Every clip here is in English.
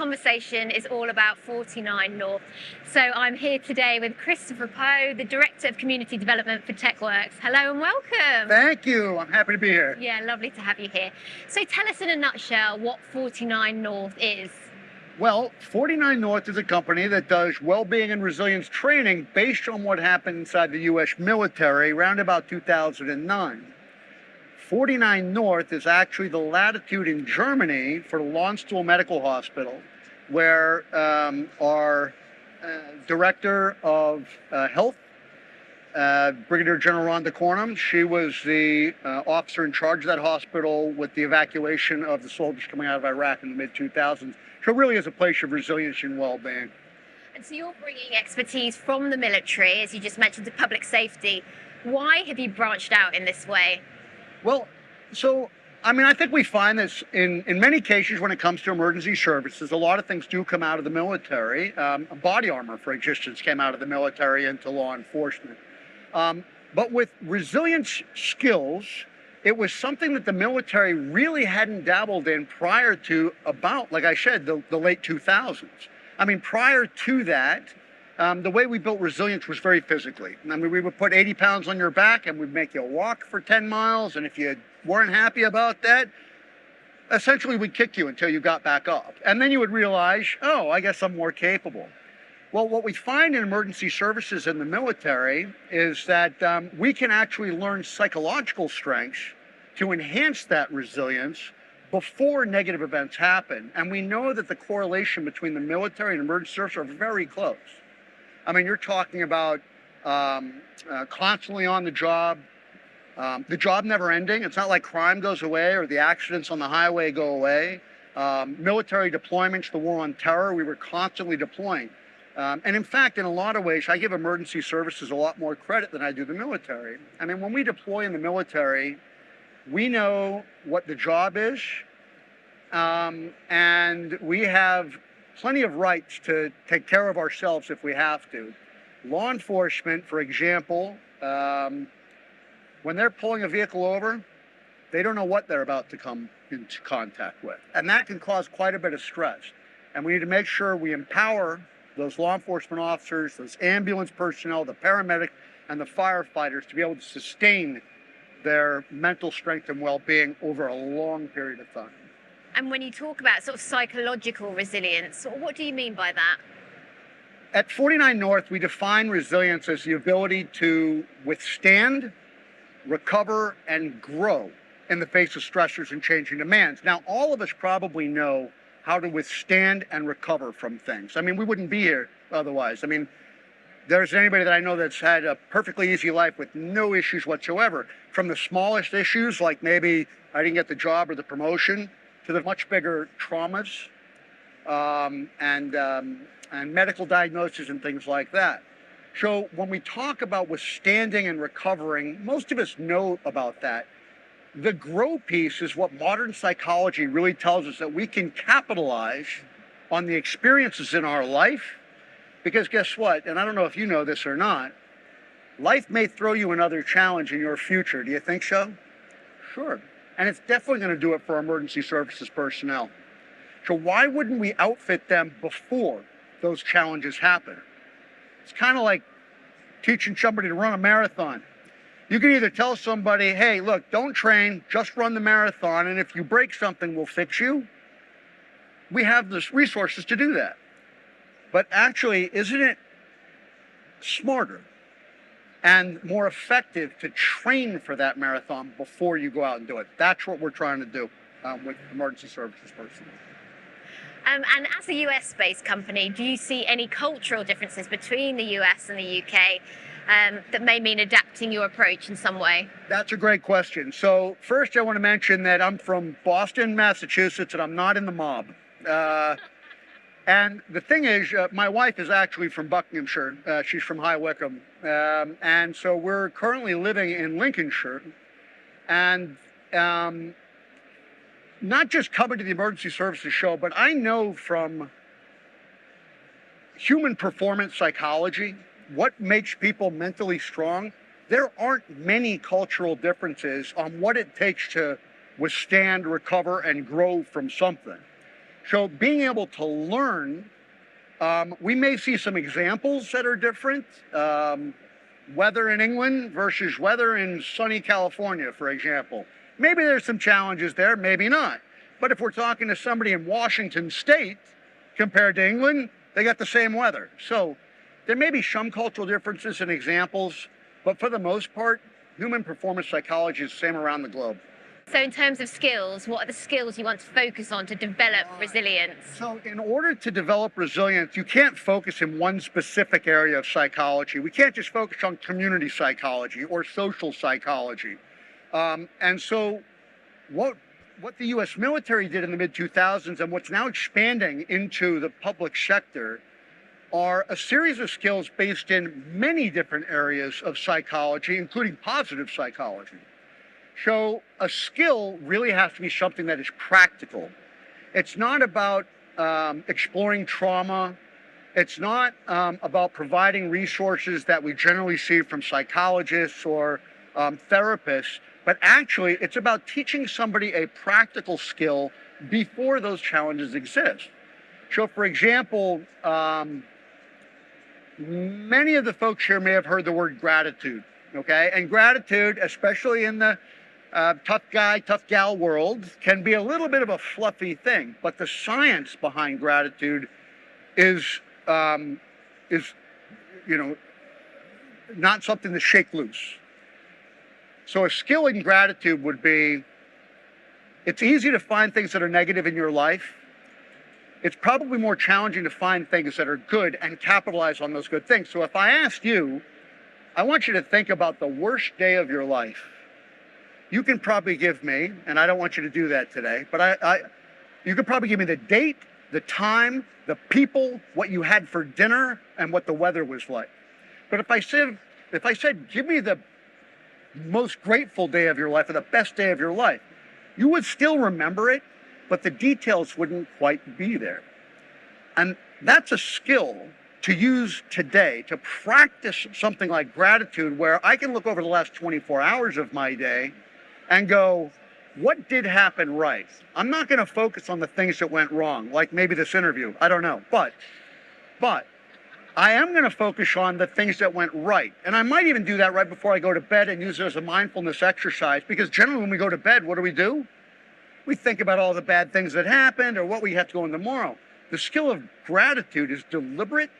conversation is all about 49 North. So I'm here today with Christopher Poe, the Director of Community Development for TechWorks. Hello and welcome. Thank you. I'm happy to be here. Yeah, lovely to have you here. So tell us in a nutshell what 49 North is. Well, 49 North is a company that does well-being and resilience training based on what happened inside the U.S. military around about 2009. 49 North is actually the latitude in Germany for the Landstuhl Medical Hospital, where our Director of Health, Brigadier General Rhonda Cornum, she was the officer in charge of that hospital with the evacuation of the soldiers coming out of Iraq in the mid-2000s. So it really is a place of resilience and well-being. And so you're bringing expertise from the military, as you just mentioned, to public safety. Why have you branched out in this way? Well, I think we find this in many cases when it comes to emergency services. A lot of things do come out of the military. Body armor, for instance, came out of the military into law enforcement. But with resilience skills, it was something that the military really hadn't dabbled in prior to about, like I said, the late 2000s. I mean, prior to that, the way we built resilience was very physically. I mean, we would put 80 pounds on your back and we'd make you walk for 10 miles. And if you weren't happy about that, essentially we'd kick you until you got back up. And then you would realize, oh, I guess I'm more capable. Well, what we find in emergency services in the military is that we can actually learn psychological strengths to enhance that resilience before negative events happen. And we know that the correlation between the military and emergency services are very close. I mean, you're talking about constantly on the job never ending. It's not like crime goes away or the accidents on the highway go away. Military deployments, the war on terror, we were constantly deploying. And in fact, in a lot of ways, I give emergency services a lot more credit than I do the military. I mean, when we deploy in the military, we know what the job is, and we have plenty of rights to take care of ourselves if we have to. Law enforcement, for example, when they're pulling a vehicle over, they don't know what they're about to come into contact with. And that can cause quite a bit of stress. And we need to make sure we empower those law enforcement officers, those ambulance personnel, the paramedic, and the firefighters to be able to sustain their mental strength and well-being over a long period of time. And when you talk about sort of psychological resilience, what do you mean by that? At 49 North, we define resilience as the ability to withstand, recover, and grow in the face of stressors and changing demands. Now, all of us probably know how to withstand and recover from things. I mean, we wouldn't be here otherwise. I mean, there's anybody that I know that's had a perfectly easy life with no issues whatsoever, from the smallest issues, like maybe I didn't get the job or the promotion, to the much bigger traumas and medical diagnoses and things like that. So when we talk about withstanding and recovering, most of us know about that. The grow piece is what modern psychology really tells us that we can capitalize on the experiences in our life, because guess what? And I don't know if you know this or not, life may throw you another challenge in your future. Do you think so? Sure. And it's definitely going to do it for emergency services personnel. So why wouldn't we outfit them before those challenges happen? It's kind of like teaching somebody to run a marathon. You can either tell somebody, hey, look, don't train, just run the marathon, and if you break something, we'll fix you. We have the resources to do that. But actually, isn't it smarter and more effective to train for that marathon before you go out and do it? That's what we're trying to do with emergency services personnel. And as a US-based company, do you see any cultural differences between the US and the UK that may mean adapting your approach in some way? That's a great question. So first I want to mention that I'm from Boston, Massachusetts, and I'm not in the mob. And the thing is, my wife is actually from Buckinghamshire. She's from High Wycombe. And so we're currently living in Lincolnshire. And not just coming to the emergency services show, but I know from human performance psychology, what makes people mentally strong, there aren't many cultural differences on what it takes to withstand, recover, and grow from something. So being able to learn, we may see some examples that are different. Weather in England versus weather in sunny California, for example. Maybe there's some challenges there, maybe not. But if we're talking to somebody in Washington State compared to England, they got the same weather. So there may be some cultural differences in examples, but for the most part, human performance psychology is the same around the globe. So in terms of skills, what are the skills you want to focus on to develop resilience? So in order to develop resilience, you can't focus in one specific area of psychology. We can't just focus on community psychology or social psychology. And so what the US military did in the mid-2000s and what's now expanding into the public sector are a series of skills based in many different areas of psychology, including positive psychology. So a skill really has to be something that is practical. It's not about exploring trauma. It's not about providing resources that we generally see from psychologists or therapists, but actually it's about teaching somebody a practical skill before those challenges exist. So for example, many of the folks here may have heard the word gratitude, okay? And gratitude, especially in the tough guy, tough gal world, can be a little bit of a fluffy thing, but the science behind gratitude is not something to shake loose. So a skill in gratitude would be, it's easy to find things that are negative in your life. It's probably more challenging to find things that are good and capitalize on those good things. So if I asked you, I want you to think about the worst day of your life. You can probably give me, and I don't want you to do that today, but you could probably give me the date, the time, the people, what you had for dinner, and what the weather was like. But if I said, give me the most grateful day of your life or the best day of your life, you would still remember it, but the details wouldn't quite be there. And that's a skill to use today, to practice something like gratitude, where I can look over the last 24 hours of my day and go, what did happen right? I'm not going to focus on the things that went wrong, like maybe this interview. I don't know. But I am going to focus on the things that went right. And I might even do that right before I go to bed and use it as a mindfulness exercise, because generally when we go to bed, what do? We think about all the bad things that happened or what we have to go in tomorrow. The skill of gratitude is deliberate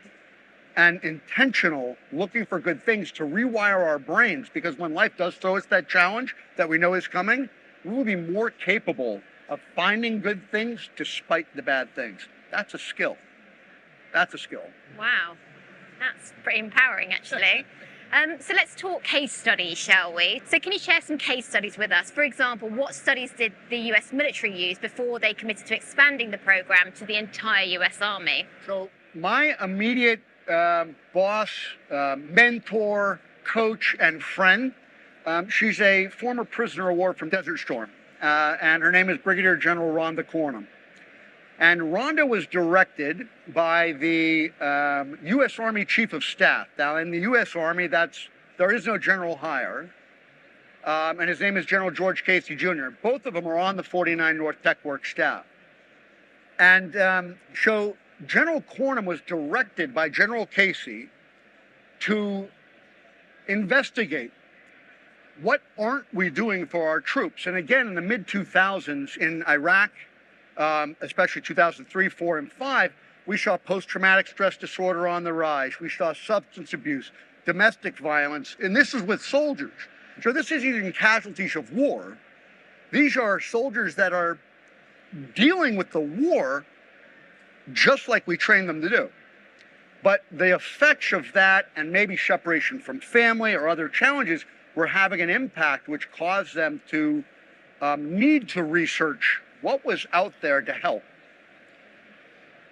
and intentional, looking for good things to rewire our brains, because when life does throw us that challenge that we know is coming, we will be more capable of finding good things despite the bad things. That's a skill. That's a skill. Wow, that's pretty empowering, actually. So let's talk case studies, shall we? So can you share some case studies with us? For example, what studies did the US military use before they committed to expanding the program to the entire US Army? So my immediate boss, mentor, coach, and friend, she's a former prisoner of war from Desert Storm, and her name is Brigadier General Rhonda Cornum. And Rhonda was directed by the U.S. Army Chief of Staff. Now, in the U.S. Army, there is no general hire, and his name is General George Casey Jr. Both of them are on the 49 North Tech Works staff. And so General Cornum was directed by General Casey to investigate what aren't we doing for our troops. And again, in the mid-2000s in Iraq, especially 2003, 4, and 5, we saw post-traumatic stress disorder on the rise. We saw substance abuse, domestic violence, and this is with soldiers. So this isn't even casualties of war. These are soldiers that are dealing with the war just like we train them to do. But the effects of that, and maybe separation from family or other challenges, were having an impact which caused them to need to research what was out there to help.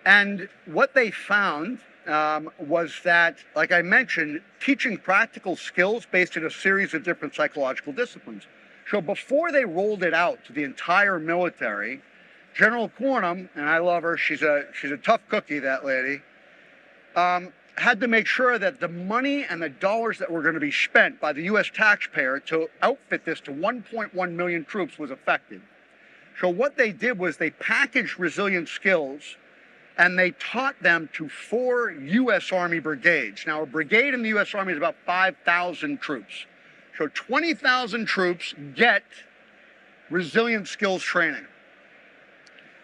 And what they found was that, like I mentioned, teaching practical skills based in a series of different psychological disciplines. So before they rolled it out to the entire military, General Cornum, and I love her, she's a tough cookie, that lady, had to make sure that the money and the dollars that were going to be spent by the U.S. taxpayer to outfit this to 1.1 million troops was effective. So what they did was they packaged resilient skills and they taught them to 4 U.S. Army brigades. Now, a brigade in the U.S. Army is about 5,000 troops. So 20,000 troops get resilient skills training,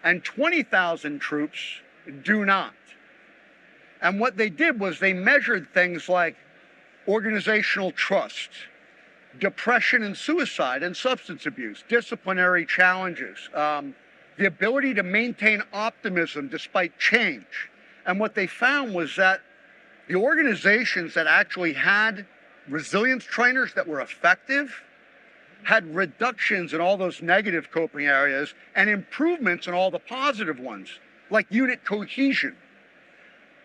and 20,000 troops do not. And what they did was they measured things like organizational trust, depression and suicide and substance abuse, disciplinary challenges, the ability to maintain optimism despite change. And what they found was that the organizations that actually had resilience trainers that were effective had reductions in all those negative coping areas and improvements in all the positive ones, like unit cohesion.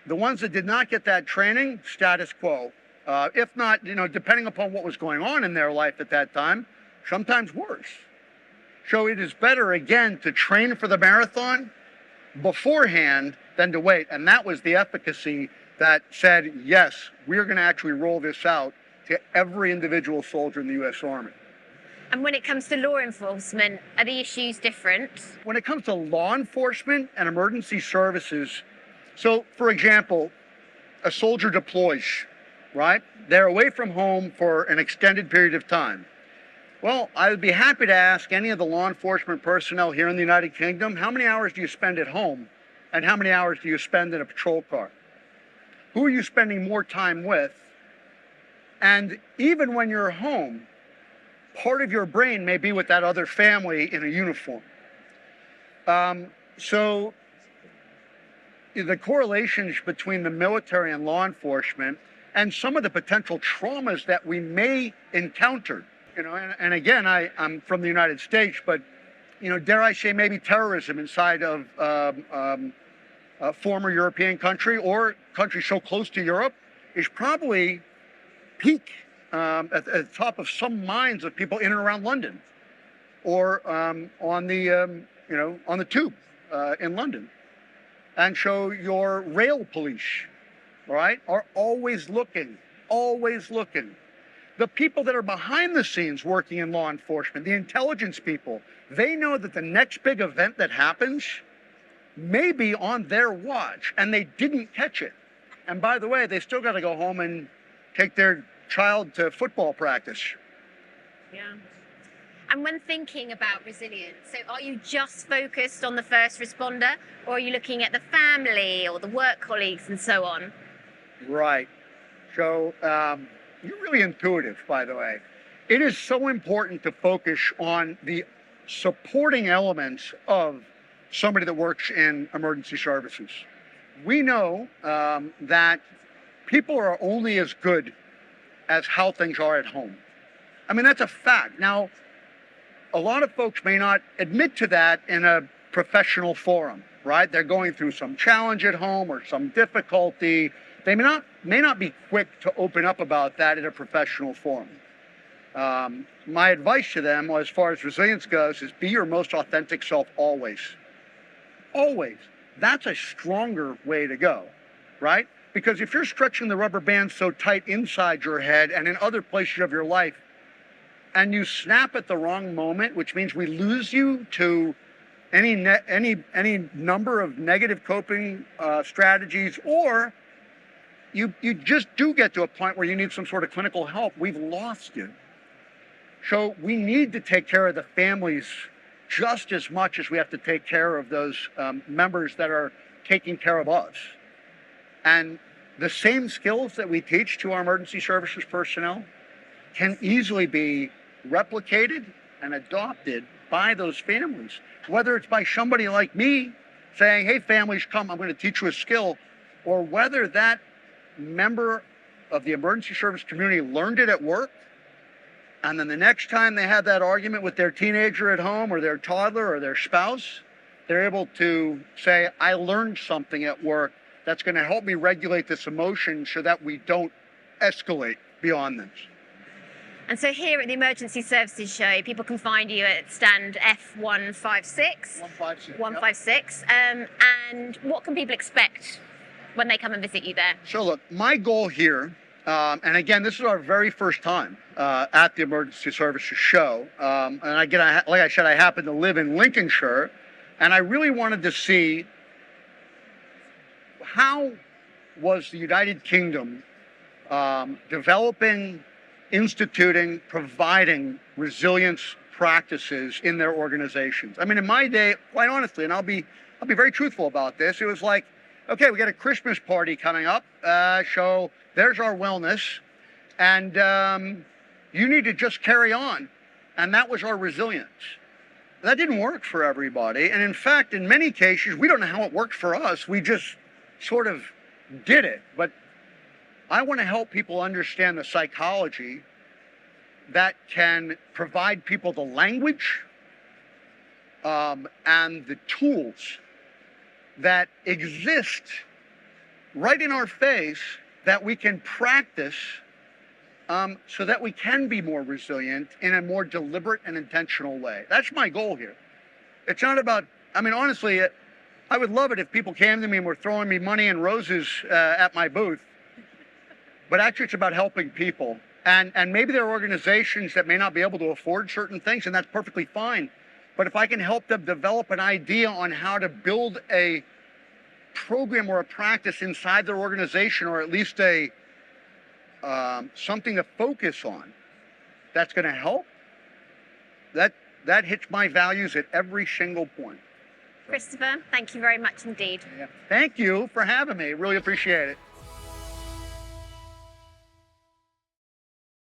The ones that did not get that training, status quo. If not, depending upon what was going on in their life at that time, sometimes worse. So it is better, again, to train for the marathon beforehand than to wait. And that was the efficacy that said, yes, we're going to actually roll this out to every individual soldier in the U.S. Army. And when it comes to law enforcement, are the issues different? When it comes to law enforcement and emergency services, so for example, a soldier deploys, right? They're away from home for an extended period of time. Well, I would be happy to ask any of the law enforcement personnel here in the United Kingdom, how many hours do you spend at home and how many hours do you spend in a patrol car? Who are you spending more time with? And even when you're home, part of your brain may be with that other family in a uniform. So the correlations between the military and law enforcement and some of the potential traumas that we may encounter, and again, I'm from the United States, but, dare I say maybe terrorism inside of a former European country or country so close to Europe is probably peak at the top of some minds of people in and around London or on the tube in London. And so your rail police, right, are always looking. The people that are behind the scenes working in law enforcement, the intelligence people, they know that the next big event that happens may be on their watch and they didn't catch it. And by the way, they still got to go home and take their child to football practice. Yeah. And when thinking about resilience, so are you just focused on the first responder, or are you looking at the family or the work colleagues and so on? Right. So you're really intuitive, by the way. It is so important to focus on the supporting elements of somebody that works in emergency services. We know that people are only as good as how things are at home. I mean, that's a fact. Now, a lot of folks may not admit to that in a professional forum, right? They're going through some challenge at home or some difficulty. They may not be quick to open up about that in a professional forum. My advice to them, as far as resilience goes, is be your most authentic self always. Always. That's a stronger way to go, right? Because if you're stretching the rubber band so tight inside your head and in other places of your life, and you snap at the wrong moment, which means we lose you to any number of negative coping strategies, or you just do get to a point where you need some sort of clinical help, we've lost you. So we need to take care of the families just as much as we have to take care of those members that are taking care of us. And the same skills that we teach to our emergency services personnel can easily be replicated and adopted by those families, whether it's by somebody like me saying, hey, families, come, I'm going to teach you a skill, or whether that member of the emergency service community learned it at work, and then the next time they have that argument with their teenager at home or their toddler or their spouse, they're able to say, I learned something at work that's going to help me regulate this emotion so that we don't escalate beyond this. And so here at the Emergency Services Show, people can find you at stand F156. 156. 156. And what can people expect when they come and visit you there? So look, my goal here And again, this is our very first time at the Emergency Services Show. And again, like I said, I happen to live in Lincolnshire, and I really wanted to see how was the United Kingdom developing, instituting, providing resilience practices in their organizations. I mean, in my day, quite honestly, and I'll be very truthful about this, it was like, okay, we got a Christmas party coming up, so there's our wellness, and you need to just carry on. And that was our resilience. That didn't work for everybody. And in fact, in many cases, we don't know how it worked for us. We just sort of did it. But I want to help people understand the psychology that can provide people the language and the tools that exist right in our face that we can practice so that we can be more resilient in a more deliberate and intentional way. That's my goal here. It's not about, I mean, honestly, I would love it if people came to me and were throwing me money and roses at my booth. But actually, it's about helping people. And maybe there are organizations that may not be able to afford certain things, and that's perfectly fine. But if I can help them develop an idea on how to build a program or a practice inside their organization, or at least a something to focus on, that's going to help. That hits my values at every single point. Christopher, thank you very much indeed. Yeah. Thank you for having me. Really appreciate it.